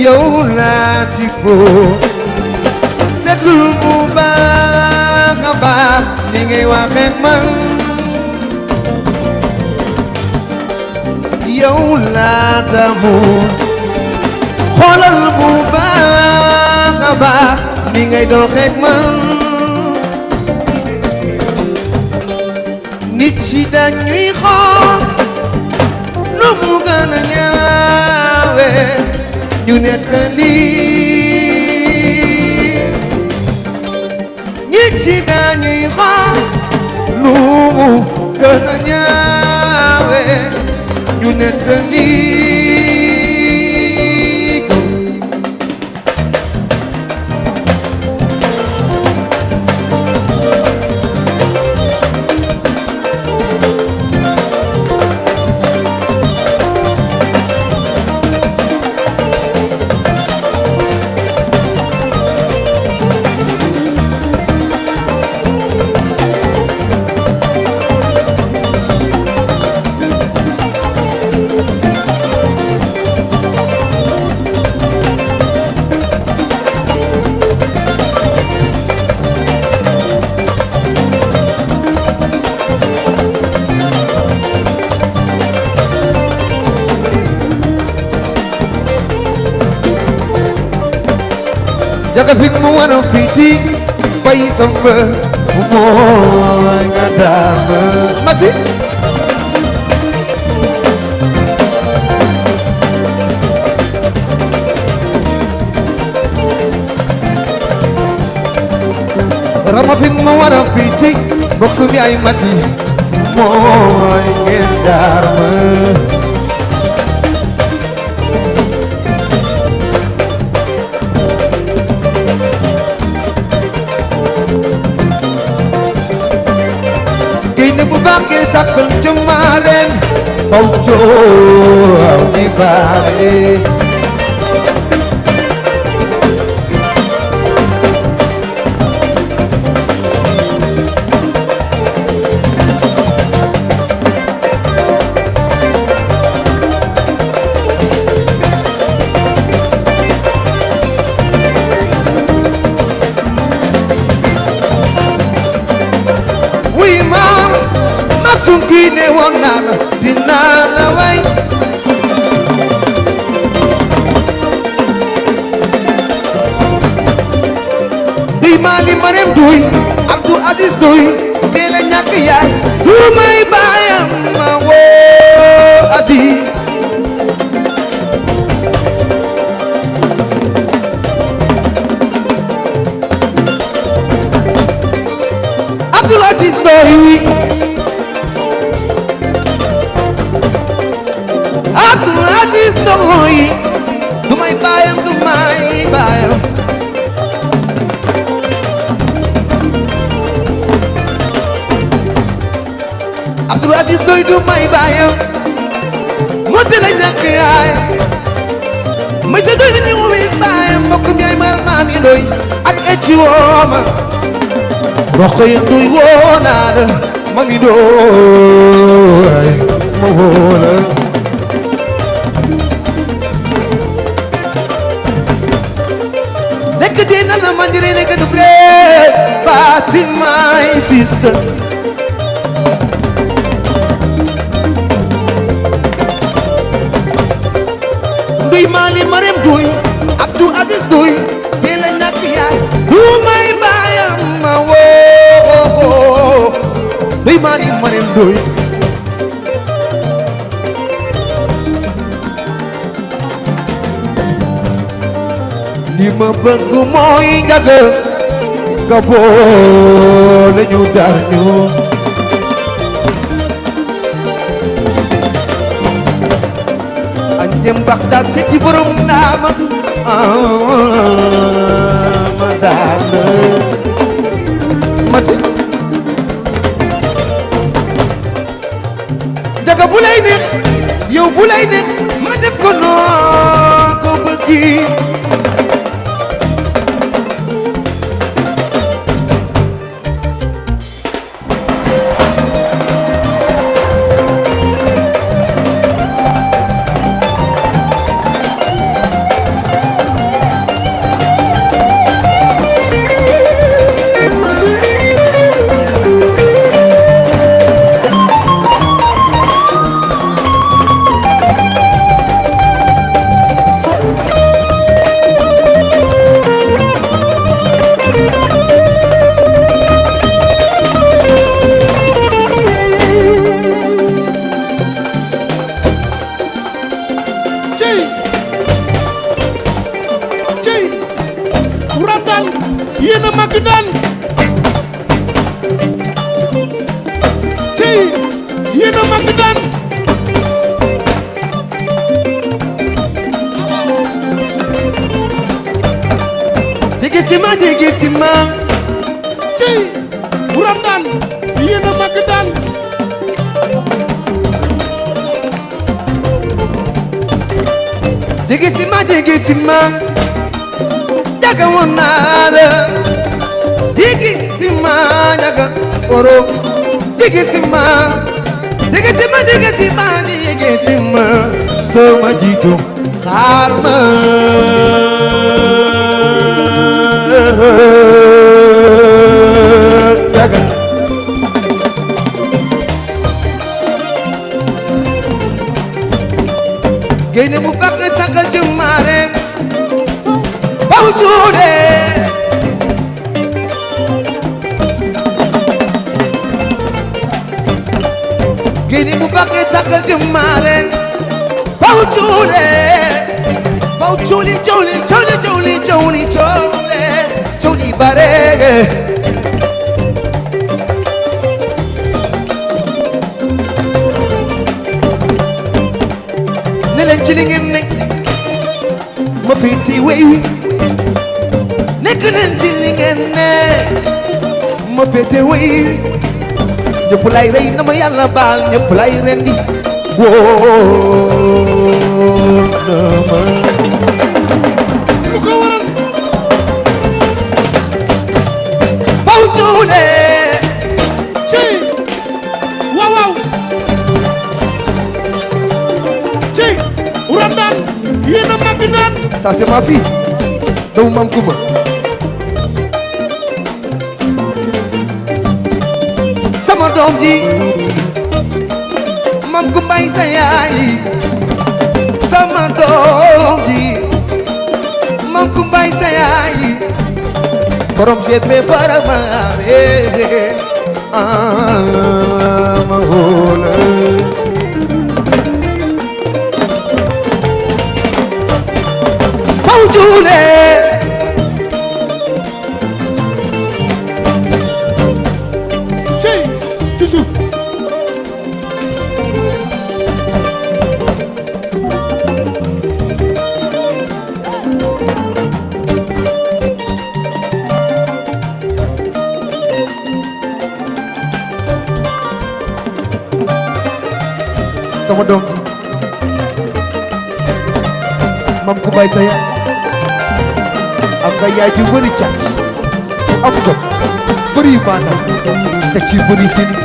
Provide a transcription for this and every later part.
yow laa ci foo seetlul bu baax a baax ni ngay waxee man yow laa tamu xoolal bu baax a baax ni ngay doxee man nit ci dañuy xool nu mu gën a ñaawe ñu nettali nit ci dañuy xool nu mu gën a ñaawe ñu nettali jaga fit mu wana fiti bay samba mooy nga daama mati rama fit mu wana fiti bokk mi ay mati mooy ngeen daama Bakil sakal jemaren Faujo di balik Sungkine wanana dinala way Di mali marem duy Abdou Aziz duy Bela ñak yaay du may bayam ma wo Aziz Abdou Aziz duy Aziz doy du may bayam Abdou Aziz doy du may bayam mo te la ñak yaay may sa doy ni wowi bayam mbokk mi ay mar mami doy ak ecci woma mbokk yi doy wona da mami doy mo wona Dina la mandiri ne kadu bre passing my sister Duy mali marem duy Abdou Aziz duy Dela nak yaay du may bayam ma wo Duy mali marem duy Li ma bëgg mooy njaga nga boole ñu dar ñu añ dem Bagdad seeti borom naama ma daan mati njaga bu lay neex yow bu lay neex ma def ko noo ko bëggi sima ci buram daan yéen a mag daan jigi sima jaga woon naa la jigi sima jaga oro jigi sima soo ma jiitu xaar ma jaga génne bu baax sagal jëmmaare faw cuude génne bu baax sagal jëmmaare faw cuude faw cuuli cuuli bare ne leen ci li ngeen nekk ma féete wey wi nekk leen ci li ngeen nekk ma féete wey wi ñëpp lay rey na ma yàlla baal ñëpp lay rendi wóor na ma lu ko waral faw cuule ci waaw ci buram daan yéen a mag daan ça c'est ma fille doomu Mam Kumba sama doom ji Mam Kumbaay sa yaay sama doom ji Mam Kumbaay sa yaay borom GP barama ma wóola faw juule ci suuf sama doom ji Mam Kumbaay sa yaay am nga yaay ju bëri càcc am jom bëri maanaam te ci bëri fini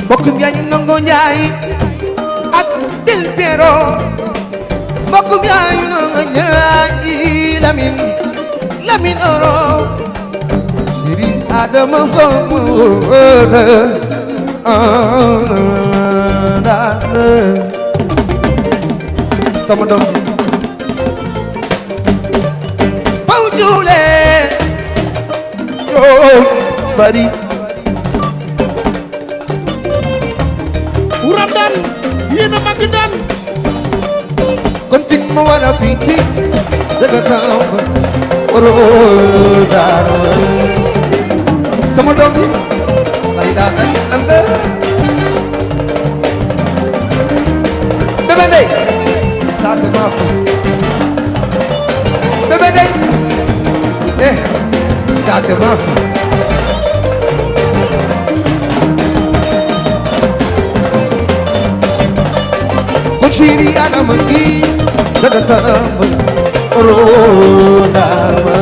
mbokkum yaa ñu nango njaay ak Del Piero mbokkum yaa ñu nango njaay Lamin Oro Chéri Adama Fom sama doom faw juule yoo bari buram daan yéen a mag daan kon fi ma war a fiiti daga taw waroo daara sama doom bi la ilaha illallah Bébé Ndeye ça c'est ma fille Bébé Ndeye eh ça c'est ma fille Chéri Adama gi daga sama ro darma